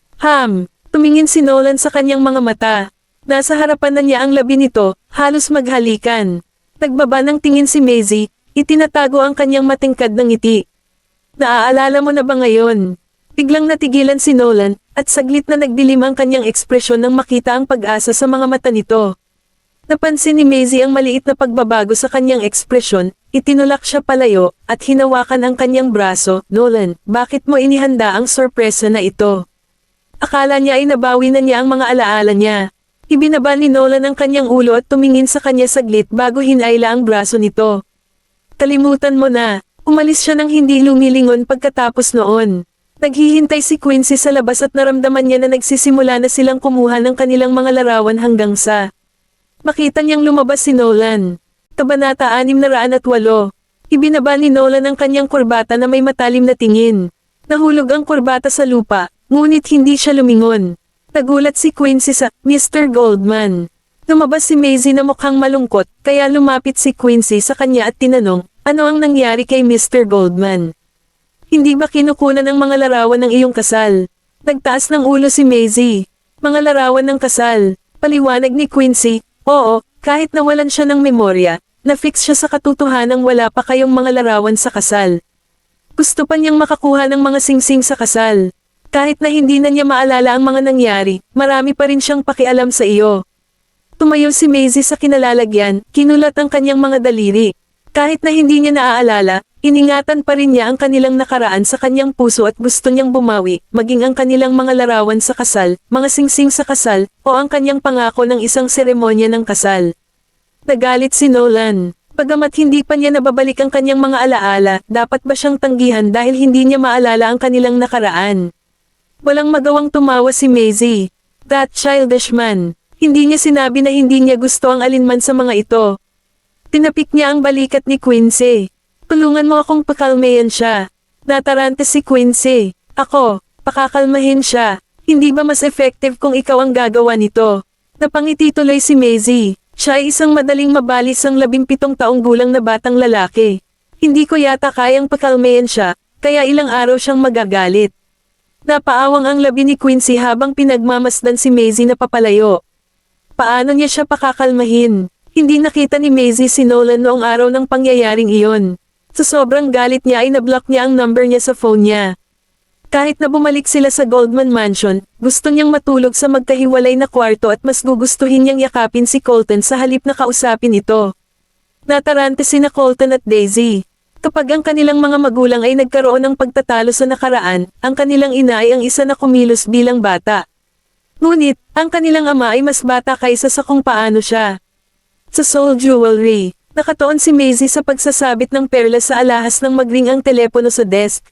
Tumingin si Nolan sa kanyang mga mata. Nasa harapan na niya ang labi nito, halos maghalikan. Nagbaba ng tingin si Maisie, itinatago ang kanyang matingkad ng ngiti. Naaalala mo na ba ngayon? Biglang natigilan si Nolan, at saglit na nagdilim ang kanyang ekspresyon nang makita ang pag-asa sa mga mata nito. Napansin ni Maisie ang maliit na pagbabago sa kanyang ekspresyon, itinulak siya palayo, at hinawakan ang kanyang braso. Nolan, bakit mo inihanda ang sorpresa na ito? Akala niya ay nabawi na niya ang mga alaala niya. Ibinaba ni Nolan ang kanyang ulo at tumingin sa kanya saglit bago hinayla ang braso nito. Kalimutan mo na, umalis siya nang hindi lumilingon pagkatapos noon. Naghihintay si Quincy sa labas at naramdaman niya na nagsisimula na silang kumuha ng kanilang mga larawan hanggang sa makita niyang lumabas si Nolan. Kabanata 608. Ibinaba ni Nolan ang kanyang kurbata na may matalim na tingin. Nahulog ang kurbata sa lupa, ngunit hindi siya lumingon. Nagulat si Quincy sa Mr. Goldman. Lumabas si Maisie na mukhang malungkot, kaya lumapit si Quincy sa kanya at tinanong, ano ang nangyari kay Mr. Goldman? Hindi ba kinukunan ng mga larawan ng iyong kasal? Nagtaas ng ulo si Maisie. Mga larawan ng kasal. Paliwanag ni Quincy, oo, kahit nawalan siya ng memorya, na-fix siya sa katotohanang wala pa kayong mga larawan sa kasal. Gusto pa niyang makakuha ng mga singsing sa kasal. Kahit na hindi na niya maalala ang mga nangyari, marami pa rin siyang pakialam sa iyo. Tumayo si Maisie sa kinalalagyan, kinulat ang kanyang mga daliri. Kahit na hindi niya naaalala, iningatan pa rin niya ang kanilang nakaraan sa kanyang puso at gusto niyang bumawi, maging ang kanilang mga larawan sa kasal, mga singsing sa kasal, o ang kanyang pangako ng isang seremonya ng kasal. Nagalit si Nolan. Bagamat hindi pa niya nababalik ang kanyang mga alaala, dapat ba siyang tanggihan dahil hindi niya maalala ang kanilang nakaraan? Walang magawang tumawa si Maisie. That childish man. Hindi niya sinabi na hindi niya gusto ang alinman sa mga ito. Tinapik niya ang balikat ni Quincy. Tulungan mo akong pakalmayan siya. Natarante si Quincy. Ako, pakakalmahin siya. Hindi ba mas effective kung ikaw ang gagawa nito? Napangiti tuloy si Maisie. Siya ay isang madaling mabalis ang 17 taong gulang na batang lalaki. Hindi ko yata kayang pakalmayan siya, kaya ilang araw siyang magagalit. Napaawang ang labi ni Quincy habang pinagmamasdan si Maisie na papalayo. Paano niya siya pakakalmahin? Hindi nakita ni Maisie si Nolan noong araw ng pangyayaring iyon. Sa sobrang galit niya ay nablock niya ang number niya sa phone niya. Kahit na bumalik sila sa Goldman Mansion, gusto niyang matulog sa magkahiwalay na kwarto at mas gugustuhin niyang yakapin si Colton sa halip na kausapin ito. Natarante sina Colton at Daisy. Kapag ang kanilang mga magulang ay nagkaroon ng pagtatalo sa nakaraan, ang kanilang ina ay ang isa na kumilos bilang bata. Ngunit, ang kanilang ama ay mas bata kaysa sa kung paano siya. Sa Soul Jewelry, nakatuon si Maisie sa pagsasabit ng perlas sa alahas nang magring ang telepono sa desk.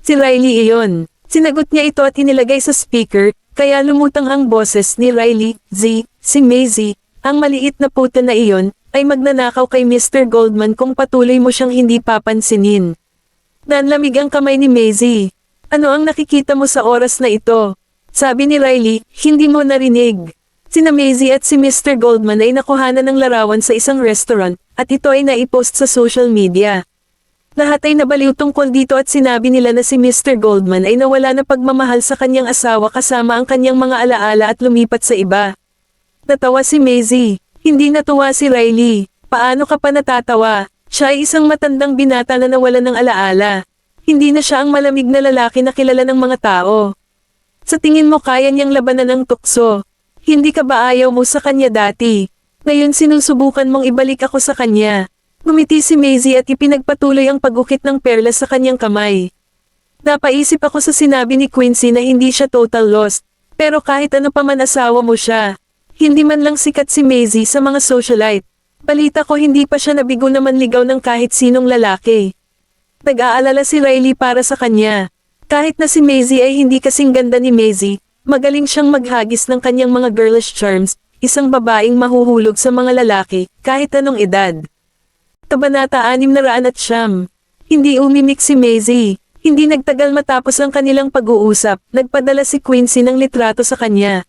Si Riley iyon. Sinagot niya ito at inilagay sa speaker, kaya lumutang ang boses ni Riley. Si Maisie, ang maliit na puta na iyon, ay magnanakaw kay Mr. Goldman kung patuloy mo siyang hindi papansinin. Nanlamig ang kamay ni Maisie. Ano ang nakikita mo sa oras na ito? Sabi ni Riley, hindi mo narinig. Sina Maisie at si Mr. Goldman ay nakuhanan ng larawan sa isang restaurant, at ito ay naipost sa social media. Lahat ay nabaliw tungkol dito at sinabi nila na si Mr. Goldman ay nawala na pagmamahal sa kanyang asawa kasama ang kanyang mga alaala at lumipat sa iba. Natawa si Maisie. Hindi natuwa si Riley. Paano ka pa natatawa? Siya ay isang matandang binata na nawala ng alaala. Hindi na siya ang malamig na lalaki na kilala ng mga tao. Sa tingin mo kaya niyang labanan ng tukso. Hindi ka ba ayaw mo sa kanya dati? Ngayon sinusubukan mong ibalik ako sa kanya. Ngumiti si Maisie at ipinagpatuloy ang pagukit ng perlas sa kanyang kamay. Napaisip ako sa sinabi ni Quincy na hindi siya total lost. Pero kahit ano pa man asawa mo siya. Hindi man lang sikat si Maisie sa mga socialite. Balita ko hindi pa siya nabigo na manligaw ng kahit sinong lalaki. Nag-aalala si Riley para sa kanya. Kahit na si Maisie ay hindi kasing ganda ni Maisie, magaling siyang maghagis ng kanyang mga girlish charms, isang babaeng mahuhulog sa mga lalaki, kahit anong edad. Kabanata 609. Hindi umimik si Maisie. Hindi nagtagal matapos ang kanilang pag-uusap, nagpadala si Quincy ng litrato sa kanya.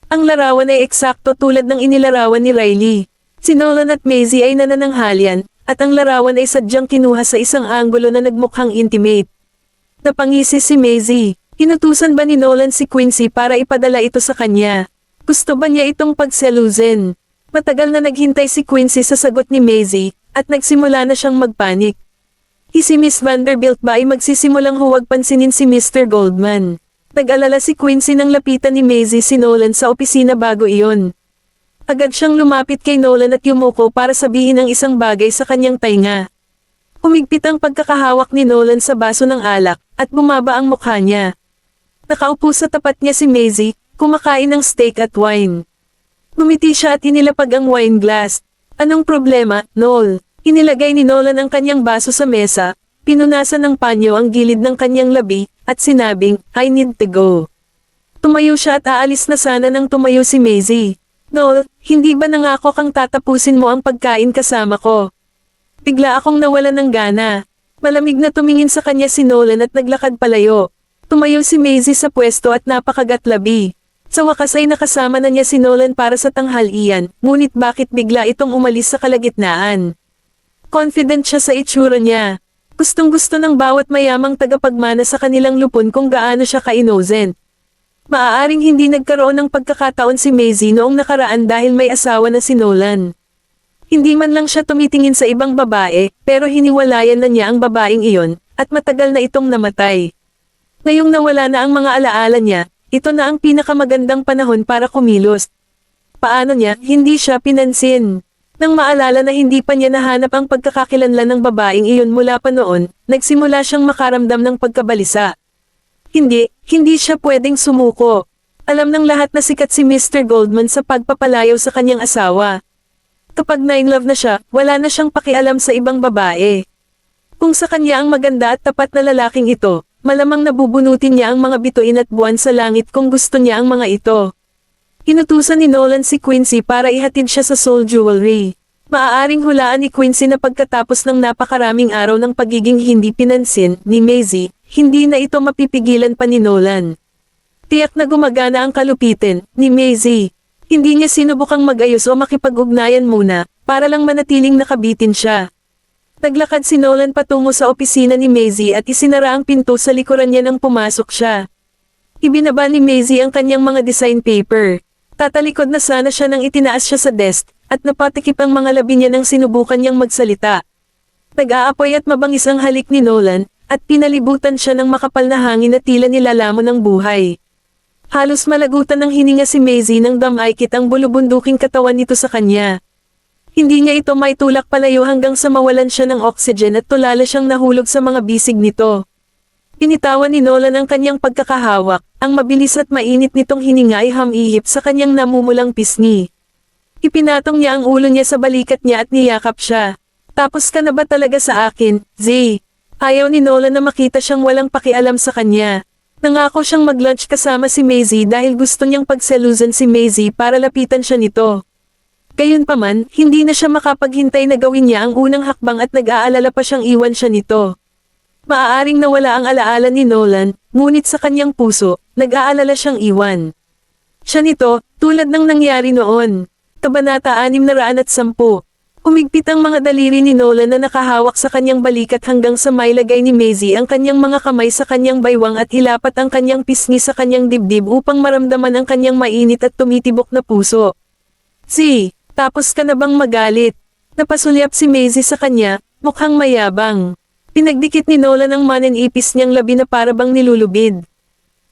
Ang larawan ay eksakto tulad ng inilarawan ni Riley. Si Nolan at Maisie ay nanananghalian, at ang larawan ay sadyang kinuha sa isang anggulo na nagmukhang intimate. Napangisi si Maisie. Inutusan ba ni Nolan si Quincy para ipadala ito sa kanya? Gusto ba niya itong pagselusin? Matagal na naghintay si Quincy sa sagot ni Maisie, at nagsimula na siyang magpanik. Si Miss Vanderbilt ba ay magsisimulang huwag pansinin si Mr. Goldman? Nag-alala si Quincy nang lapitan ni Maisie si Nolan sa opisina bago iyon. Agad siyang lumapit kay Nolan at yumuko para sabihin ang isang bagay sa kanyang tainga. Humigpit ang pagkakahawak ni Nolan sa baso ng alak, at bumaba ang mukha niya. Nakaupo sa tapat niya si Maisie, kumakain ng steak at wine. Ngumiti siya at inilapag ang wine glass. Anong problema, Noel? Inilagay ni Nolan ang kanyang baso sa mesa, pinunasan ng panyo ang gilid ng kanyang labi, at sinabing, I need to go. Tumayo siya at aalis na sana nang tumayo si Maisie. Noel, hindi ba nangako kang tatapusin mo ang pagkain kasama ko? Bigla akong nawalan ng gana. Malamig na tumingin sa kanya si Nolan at naglakad palayo. Tumayo si Maisie sa pwesto at napakagatlabi. Sa wakas ay nakasama na niya si Nolan para sa tanghalian, ngunit bakit bigla itong umalis sa kalagitnaan? Confident siya sa itsura niya. Gustong-gusto ng bawat mayamang tagapagmana sa kanilang lupon kung gaano siya ka-innocent. Maaaring hindi nagkaroon ng pagkakataon si Maisie noong nakaraan dahil may asawa na si Nolan. Hindi man lang siya tumitingin sa ibang babae, pero hiniwalayan na niya ang babaeng iyon, at matagal na itong namatay. Ngayong nawala na ang mga alaala niya, ito na ang pinakamagandang panahon para kumilos. Paano niya, hindi siya pinansin. Nang maalala na hindi pa niya nahanap ang pagkakakilanlan ng babaeng iyon mula pa noon, nagsimula siyang makaramdam ng pagkabalisa. Hindi siya pwedeng sumuko. Alam ng lahat na sikat si Mr. Goldman sa pagpapalayaw sa kanyang asawa. Kapag na-in-love na siya, wala na siyang pakialam sa ibang babae. Kung sa kanya ang maganda at tapat na lalaking ito, malamang nabubunutin niya ang mga bituin at buwan sa langit kung gusto niya ang mga ito. Inutusan ni Nolan si Quincy para ihatid siya sa Soul Jewelry. Maaaring hulaan ni Quincy na pagkatapos ng napakaraming araw ng pagiging hindi pinansin ni Maisie, hindi na ito mapipigilan pa ni Nolan. Tiyak na gumagana ang kalupitin ni Maisie. Hindi niya sinubukang mag-ayos o makipag-ugnayan muna, para lang manatiling nakabitin siya. Naglakad si Nolan patungo sa opisina ni Maisie at isinara ang pinto sa likuran niya nang pumasok siya. Ibinaba ni Maisie ang kanyang mga design paper. Tatalikod na sana siya nang itinaas siya sa desk, at napatikip ang mga labi niya nang sinubukan niyang magsalita. Nag-aapoy at mabangis ang halik ni Nolan, at pinalibutan siya ng makapal na hangin na tila nilalamon ng buhay. Halos malagutan ng hininga si Maisie nang damaykit ang bulubunduking katawan nito sa kanya. Hindi niya ito maitulak palayo hanggang sa mawalan siya ng oxygen at tulala siyang nahulog sa mga bisig nito. Pinitawan ni Nolan ang kanyang pagkakahawak, ang mabilis at mainit nitong hininga ay hamihip sa kanyang namumulang pisngi. Ipinatong niya ang ulo niya sa balikat niya at niyakap siya. Tapos ka na ba talaga sa akin, Zay? Ayaw ni Nolan na makita siyang walang pakialam sa kanya. Nangako siyang mag-lunch kasama si Maisie dahil gusto niyang pagselusan si Maisie para lapitan siya nito. Gayunpaman, hindi na siya makapaghintay na gawin niya ang unang hakbang at nag-aalala pa siyang iwan siya nito. Maaaring nawala ang alaala ni Nolan, ngunit sa kanyang puso, nag-aalala siyang iwan. Siya nito, tulad ng nangyari noon. Kabanata 610. Umigpit ang mga daliri ni Nolan na nakahawak sa kanyang balikat hanggang sa mailagay ni Maisie ang kanyang mga kamay sa kanyang baywang at hilapat ang kanyang pisngi sa kanyang dibdib upang maramdaman ang kanyang mainit at tumitibok na puso. Si, tapos ka na bang magalit? Napasulyap si Maisie sa kanya, mukhang mayabang. Pinagdikit ni Nolan ang manenipis niyang labi na parabang nilulubid.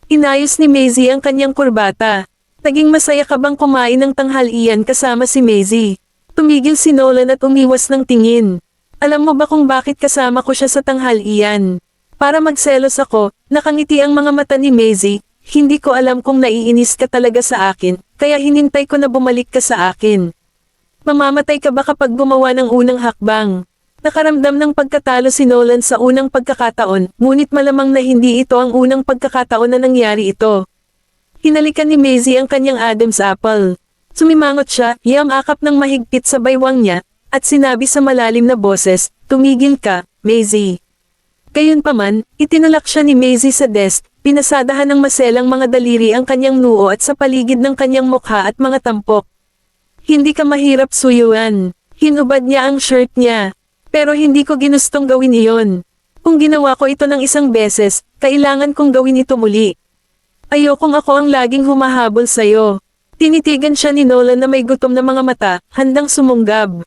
Inayos ni Maisie ang kanyang kurbata. Naging masaya ka bang kumain ng tanghalian kasama si Maisie? Tumigil si Nolan at umiwas ng tingin. Alam mo ba kung bakit kasama ko siya sa tanghalian? Para magselos ako, nakangiti ang mga mata ni Maisie. Hindi ko alam kung naiinis ka talaga sa akin, kaya hinintay ko na bumalik ka sa akin. Mamamatay ka ba kapag gumawa ng unang hakbang? Nakaramdam ng pagkatalo si Nolan sa unang pagkakataon, ngunit malamang na hindi ito ang unang pagkakataon na nangyari ito. Hinalikan ni Maisie ang kanyang Adam's apple. Sumimangot siya, yamakap ng mahigpit sa baywang niya, at sinabi sa malalim na boses, tumigil ka, Maisie. Gayunpaman, itinulak siya ni Maisie sa desk, pinasadahan ng maselang mga daliri ang kanyang noo at sa paligid ng kanyang mukha at mga tampok. Hindi ka mahirap suyuan. Hinubad niya ang shirt niya. Pero hindi ko ginustong gawin iyon. Kung ginawa ko ito ng isang beses, kailangan kong gawin ito muli. Ayokong ako ang laging humahabol sa'yo. Tinitigan siya ni Nolan na may gutom na mga mata, handang sumunggab.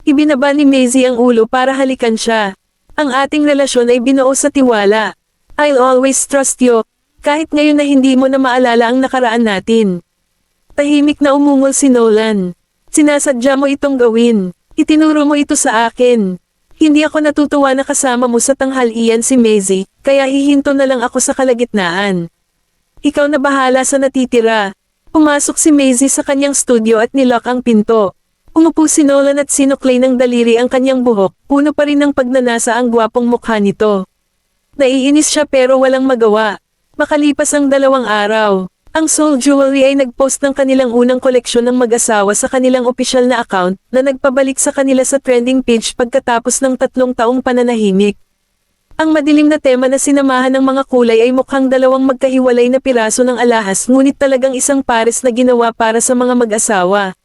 Ibinaba ni Maisie ang ulo para halikan siya. Ang ating relasyon ay binuo sa tiwala. I'll always trust you, kahit ngayon na hindi mo na maalala ang nakaraan natin. Tahimik na umungol si Nolan. Sinasadya mo itong gawin. Itinuro mo ito sa akin. Hindi ako natutuwa na kasama mo sa tanghalian si Maisie, kaya hihinto na lang ako sa kalagitnaan. Ikaw na bahala sa natitira. Pumasok si Maisie sa kanyang studio at nilock ang pinto. Umupo si Nolan at sinuklay ng daliri ang kanyang buhok, puno pa rin ng pagnanasa ang gwapong mukha nito. Naiinis siya pero walang magawa. Makalipas ang 2 araw, ang Soul Jewelry ay nagpost ng kanilang unang koleksyon ng mag-asawa sa kanilang opisyal na account na nagpabalik sa kanila sa trending page pagkatapos ng 3 taong pananahimik. Ang madilim na tema na sinamahan ng mga kulay ay mukhang 2 magkahiwalay na piraso ng alahas ngunit talagang isang pares na ginawa para sa mga mag-asawa.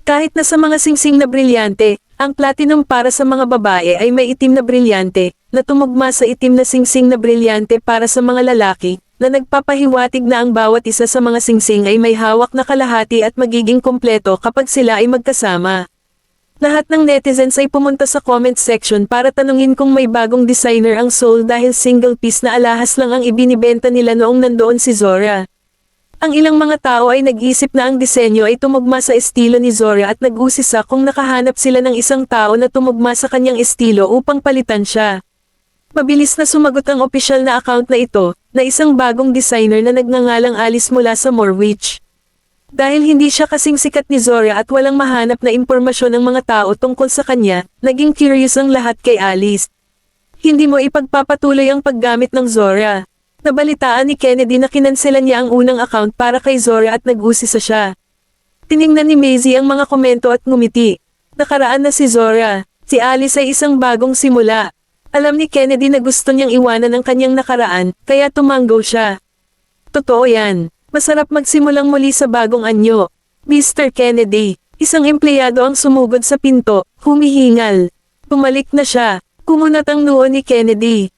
Kahit na sa mga singsing na brilyante, ang platinum para sa mga babae ay may itim na brilyante, na tumugma sa itim na singsing na brilyante para sa mga lalaki, na nagpapahiwatig na ang bawat isa sa mga singsing ay may hawak na kalahati at magiging kumpleto kapag sila ay magkasama. Lahat ng netizens ay pumunta sa comment section para tanungin kung may bagong designer ang Soul dahil single piece na alahas lang ang ibinibenta nila noong nandoon si Zora. Ang ilang mga tao ay nag-isip na ang disenyo ay tumugma sa estilo ni Zora at nag-usisa kung nakahanap sila ng isang tao na tumugma sa kanyang estilo upang palitan siya. Mabilis na sumagot ang opisyal na account na ito, na isang bagong designer na nagngangalang Alice mula sa Morwich. Dahil hindi siya kasing sikat ni Zora at walang mahanap na impormasyon ng mga tao tungkol sa kanya, naging curious ang lahat kay Alice. Hindi mo ipagpapatuloy ang paggamit ng Zora. Nabalitaan ni Kennedy na kinanselan niya ang unang account para kay Zora at nag-usisa siya. Tiningnan ni Maisie ang mga komento at ngumiti. Nakaraan na si Zora. Si Alice ay isang bagong simula. Alam ni Kennedy na gusto niyang iwanan ang kanyang nakaraan, kaya tumango siya. Totoo yan. Masarap magsimulang muli sa bagong anyo. Mr. Kennedy, isang empleyado ang sumugod sa pinto, humihingal. Pumalik na siya. Kumunat ang noo ni Kennedy.